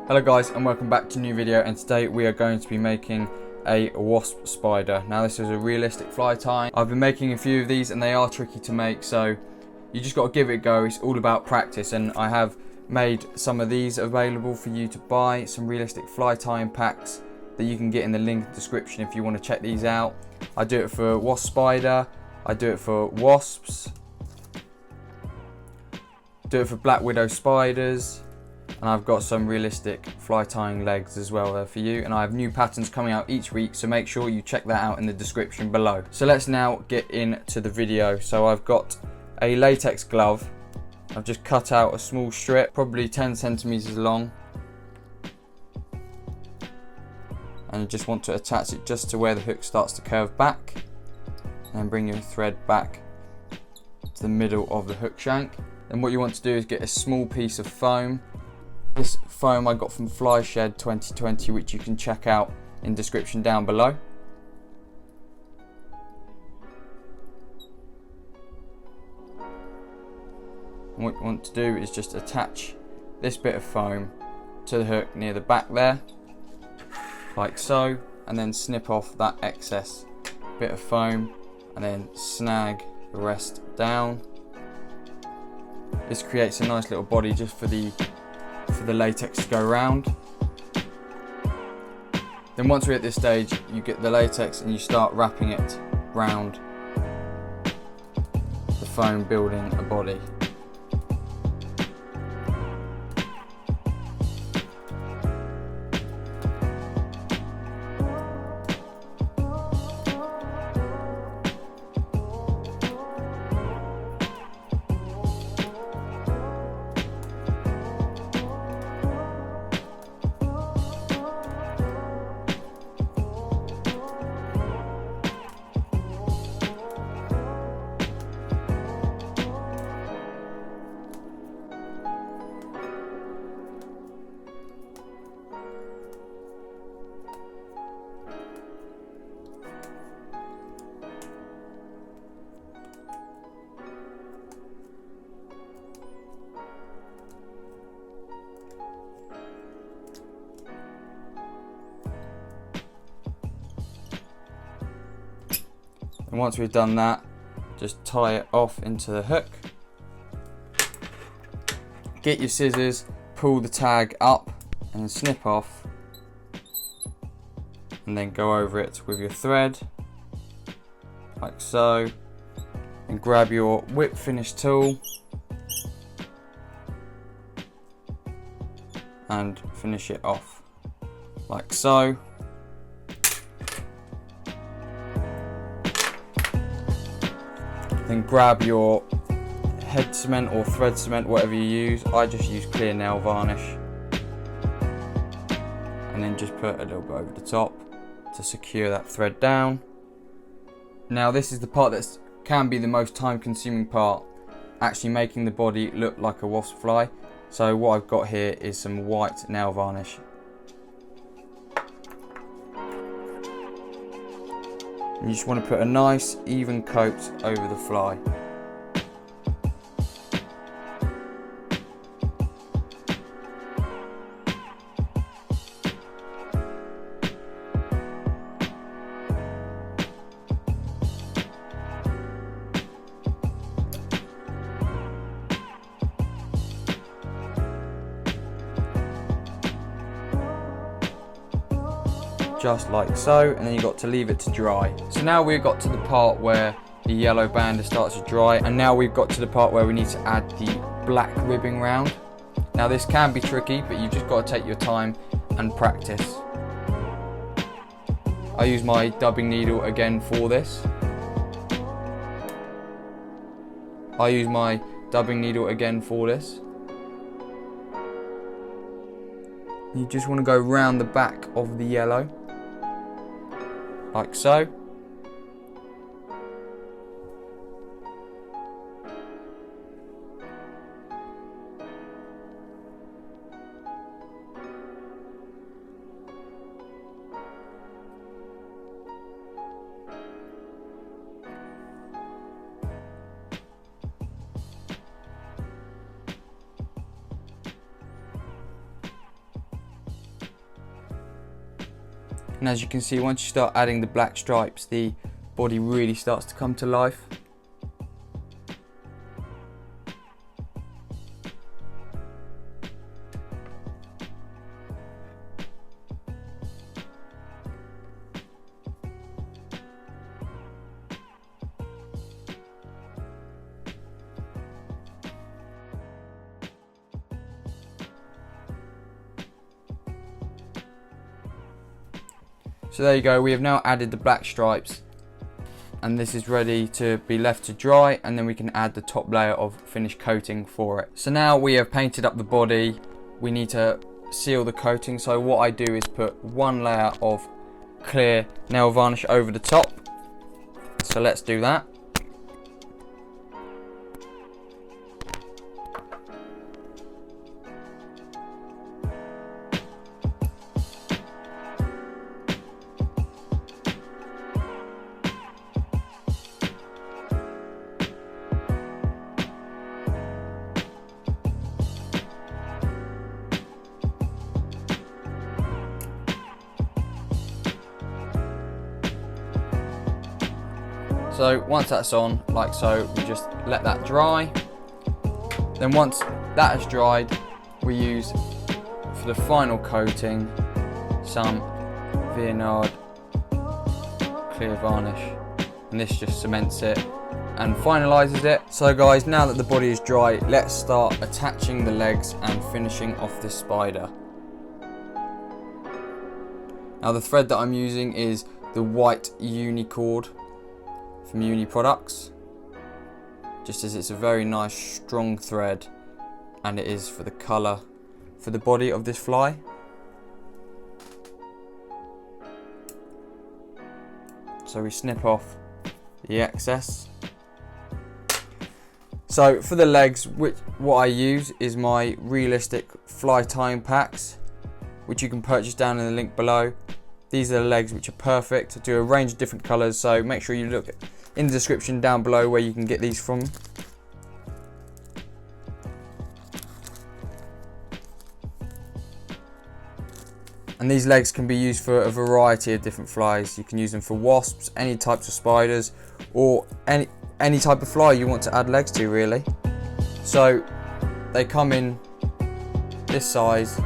Hello guys, and welcome back to a new video, and today we are going to be making a wasp spider. Now this is a realistic fly tying. I've been making a few of these and they are tricky to make, so you just got to give it a go. It's all about practice, and I have made some of these available for you to buy, some realistic fly tying packs that you can get in the link in the description if you want to check these out. I do it for wasp spider, I do it for wasps, do it for black widow spiders, and I've got some realistic fly tying legs as well there for you, and I have new patterns coming out each week, so make sure you check that out in the description below. So let's now get into the video. So I've got a latex glove. I've just cut out a small strip, probably 10 centimeters long, and you just want to attach it just to where the hook starts to curve back, and then bring your thread back to the middle of the hook shank. Then what you want to do is get a small piece of foam. This foam I got from Fly Shed 2020, which you can check out in the description down below. And what you want to do is just attach this bit of foam to the hook near the back there, like so, and then snip off that excess bit of foam and then snag the rest down. This creates a nice little body just for the latex to go around. Then once we're at this stage, you get the latex and you start wrapping it round the foam, building a body. And once we've done that, just tie it off into the hook. Get your scissors, pull the tag up and snip off, and then go over it with your thread, like so. And grab your whip finish tool and finish it off, like so. Then grab your head cement or thread cement, whatever you use. I just use clear nail varnish, and then just put a little bit over the top to secure that thread down. Now this is the part that can be the most time consuming part, actually making the body look like a wasp fly. So what I've got here is some white nail varnish. You just want to put a nice even coat over the fly. Just like so, and then you got to leave it to dry. So now we've got to the part where the yellow band starts to dry, and now we've got to the part where we need to add the black ribbing round. Now this can be tricky, but you've just got to take your time and practice. I use my dubbing needle again for this. You just want to go round the back of the yellow, like so. And as you can see, once you start adding the black stripes, the body really starts to come to life. So there you go, we have now added the black stripes and this is ready to be left to dry, and then we can add the top layer of finished coating for it. So now we have painted up the body, we need to seal the coating. So what I do is put one layer of clear nail varnish over the top. So let's do that. So once that's on, like so, we just let that dry. Then once that has dried, we use, for the final coating, some Viennard clear varnish. And this just cements it and finalises it. So guys, now that the body is dry, let's start attaching the legs and finishing off this spider. Now the thread that I'm using is the white Unicord from Uni Products, just as it's a very nice strong thread, and it is for the colour for the body of this fly. So we snip off the excess. So for the legs, what I use is my realistic fly tying packs, which you can purchase down in the link below. These are the legs which are perfect. I do a range of different colours, so make sure you look in the description down below where you can get these from. And these legs can be used for a variety of different flies. You can use them for wasps, any types of spiders, or any type of fly you want to add legs to, really. So they come in this size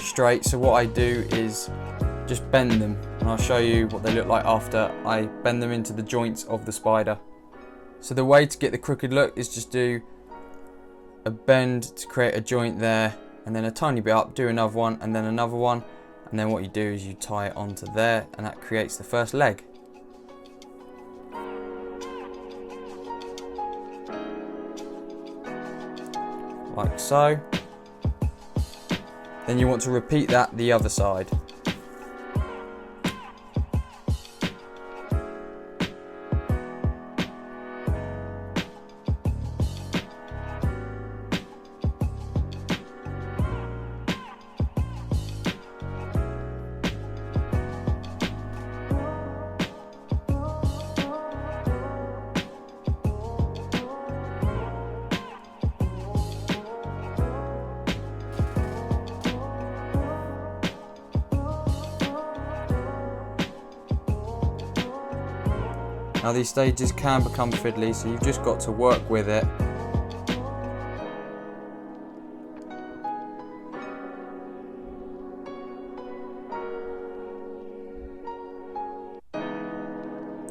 straight, so what I do is just bend them, and I'll show you what they look like after I bend them into the joints of the spider. So the way to get the crooked look is just do a bend to create a joint there, and then a tiny bit up, do another one, and then another one, and then what you do is you tie it onto there, and that creates the first leg. Like so. Then you want to repeat that the other side. Now these stages can become fiddly, so you've just got to work with it.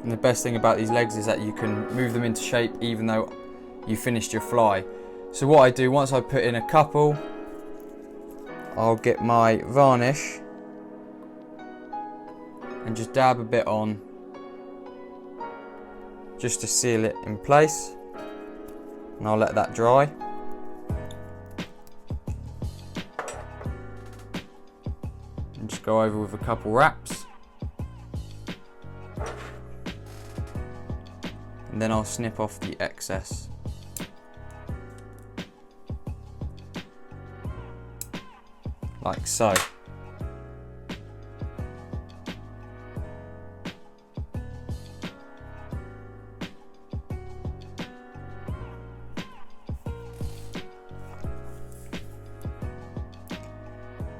And the best thing about these legs is that you can move them into shape even though you finished your fly. So what I do, once I put in a couple, I'll get my varnish and just dab a bit on, just to seal it in place, and I'll let that dry. And just go over with a couple wraps, and then I'll snip off the excess. Like so.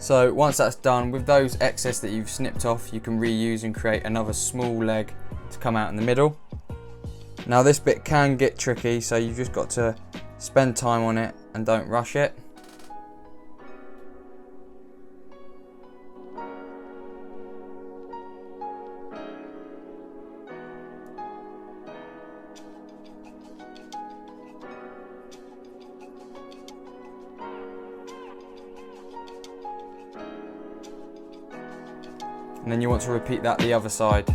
So once that's done, with those excess that you've snipped off, you can reuse and create another small leg to come out in the middle. Now this bit can get tricky, so you've just got to spend time on it and don't rush it. And then you want to repeat that the other side.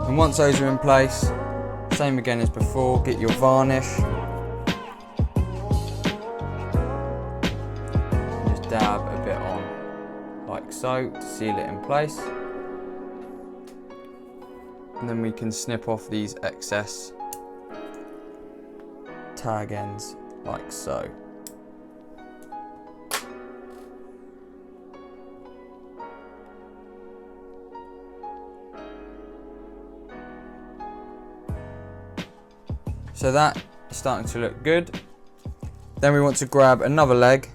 And once those are in place, same again as before, get your varnish. And just dab a bit on, like so, to seal it in place. And then we can snip off these excess tag ends, like so. So that is starting to look good. Then we want to grab another leg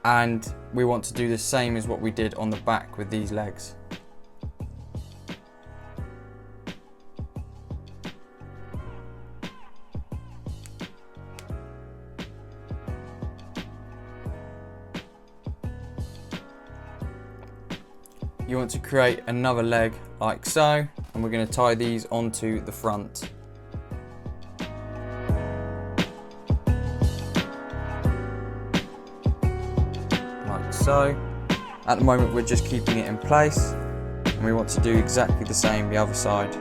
and we want to do the same as what we did on the back with these legs. You want to create another leg like so, and we're going to tie these onto the front. So, at the moment we're just keeping it in place, and we want to do exactly the same the other side.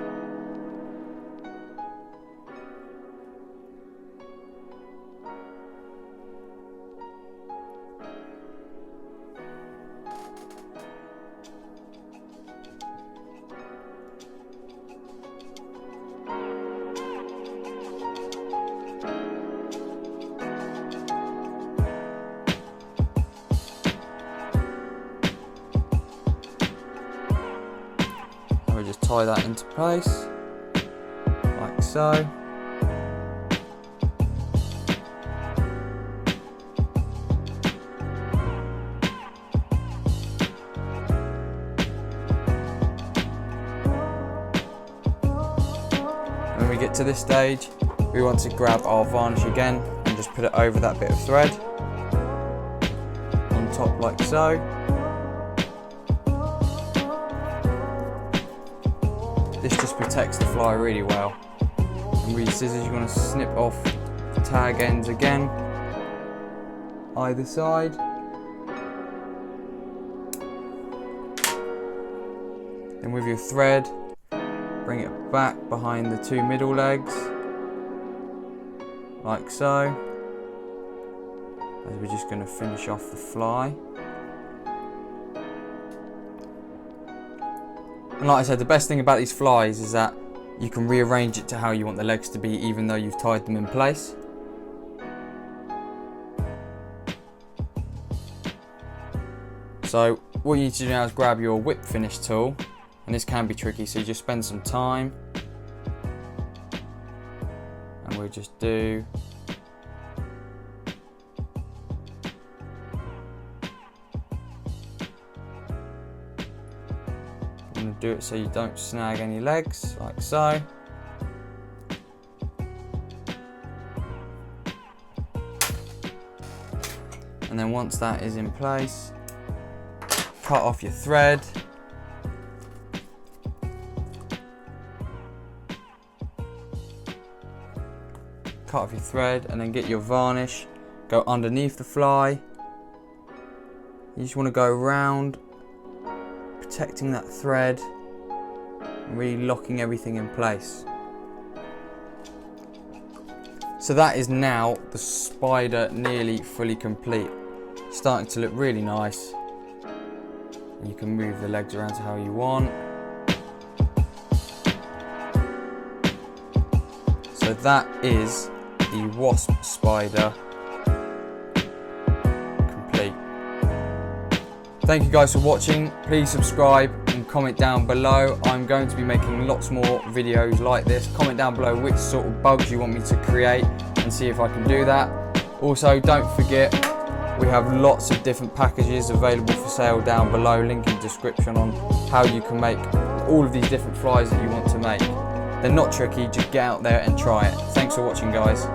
We just tie that into place, like so. When we get to this stage, we want to grab our varnish again and just put it over that bit of thread on top, like so. This just protects the fly really well. And with your scissors, you're going to snip off the tag ends again, either side. Then with your thread, bring it back behind the two middle legs, like so. As we're just going to finish off the fly. And like I said, the best thing about these flies is that you can rearrange it to how you want the legs to be, even though you've tied them in place. So what you need to do now is grab your whip finish tool, and this can be tricky, so you just spend some time, and we'll just do do it so you don't snag any legs, like so. And then once that is in place, cut off your thread. Cut off your thread and then get your varnish, go underneath the fly. You just want to go around, protecting that thread and really locking everything in place. So that is now the spider nearly fully complete. Starting to look really nice. You can move the legs around to how you want. So that is the Wasp spider complete. Thank you guys for watching. Please subscribe and comment down below. I'm going to be making lots more videos like this. Comment down below which sort of bugs you want me to create and see if I can do that. Also, don't forget, we have lots of different packages available for sale down below. Link in the description on how you can make all of these different flies that you want to make. They're not tricky, just get out there and try it. Thanks for watching, guys.